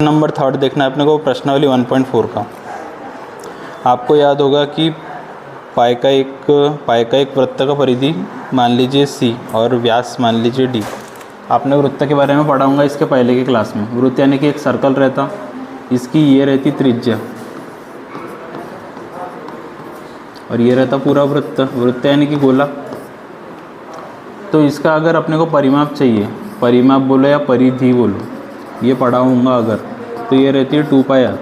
Number 3 देखना है अपने को, प्रश्नावली 1.4 का। आपको याद होगा कि पाई का एक वृत्त का परिधि मान लीजिए C और व्यास मान लीजिए D। आपने वृत्त के बारे में पढ़ा होगा इसके पहले की क्लास में। वृत्त यानी कि एक सर्कल रहता, इसकी ये रहती त्रिज्या और ये रहता पूरा वृत्त। वृत्त यानी कि गोला। तो इसका अगर अपने को परिमाप चाहिए, परिमाप बोलो या परिधि बोलो, ये पढ़ा होगा अगर, तो ये रहती है 2πr।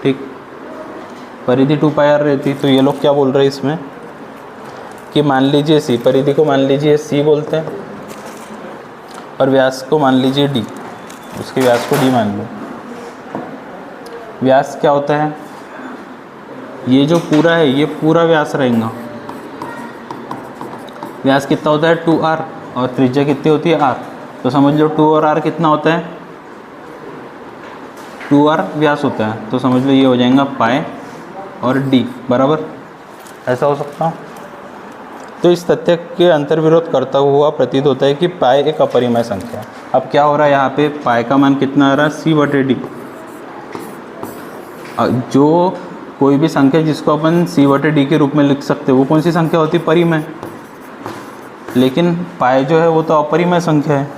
ठीक, परिधि 2πr रहती। तो ये लोग क्या बोल रहे हैं इसमें कि मान लीजिए C, परिधि को मान लीजिए C बोलते हैं और व्यास को मान लीजिए D, उसके व्यास को D मान लो। व्यास क्या होता है, ये जो पूरा है ये पूरा व्यास रहेगा। व्यास कितना होता है 2r और त्रिज्या कितनी होती है r। तो समझ लो 2 और r कितना होता है, 2r व्यास होता है। तो समझ लो ये हो जाएगा पाई और d बराबर, ऐसा हो सकता है। तो इस तथ्य के अंतर्विरोध करता हुआ प्रतीत होता है कि पाई एक अपरिमेय संख्या है। अब क्या हो रहा है यहाँ पे, पाई का मान कितना आ रहा है C/D। जो कोई भी संख्या जिसको अपन C/D के रूप में लिख सकते हैं वो कौन सी संख्या होती है, परिमेय। लेकिन पाई जो है वो तो अपरिमेय संख्या है।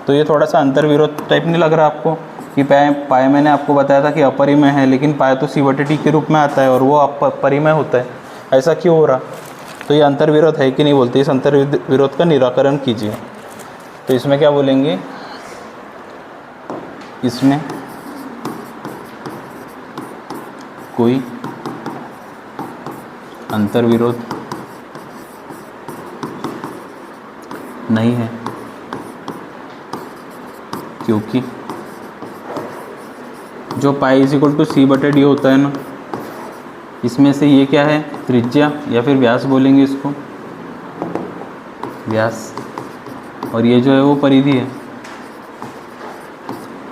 तो ये थोड़ा सा अंतर्विरोध टाइप नहीं लग रहा आपको कि पाई मैंने आपको बताया था कि अपरिमेय है, लेकिन पाई तो C/D के रूप में आता है और वो परिमेय होता है, ऐसा क्यों हो रहा। तो ये अंतर्विरोध है कि नहीं बोलते, इस अंतर्विरोध का निराकरण कीजिए। तो इसमें क्या बोलेंगे, इसमें कोई अंतर्विरोध नहीं है, क्योंकि जो पाई = C/D होता है ना, इसमें से ये क्या है, त्रिज्या या फिर व्यास बोलेंगे इसको, व्यास, और ये जो है वो परिधि है।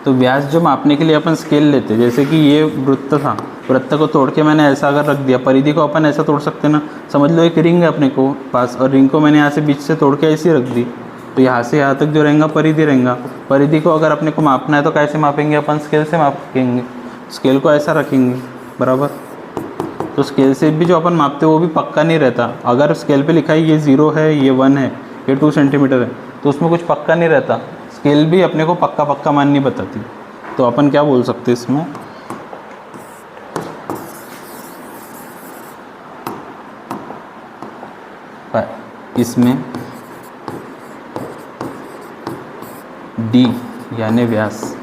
तो व्यास जो मापने के लिए अपन स्केल लेते, जैसे कि ये वृत्त था, वृत्त को तोड़ के मैंने ऐसा अगर रख दिया, परिधि को अपन ऐसा तोड़ सकते ना। समझ लो एक रिंग है अपने को पास और रिंग को मैंने यहाँ से बीच से तोड़ के ऐसी रख दी, तो यहाँ से यहाँ तक जो रहेगा परिधि रहेगा। परिधि को अगर अपने को मापना है तो कैसे मापेंगे, अपन स्केल से मापेंगे, स्केल को ऐसा रखेंगे बराबर। तो स्केल से भी जो अपन मापते हैं वो भी पक्का नहीं रहता। अगर स्केल पे लिखा है ये 0 है, ये 1 है, ये 2 सेंटीमीटर है, तो उसमें कुछ पक्का नहीं रहता। स्केल भी अपने को पक्का मान नहीं बताती। तो अपन क्या बोल सकते हैं इसमें, इसमें D यानी व्यास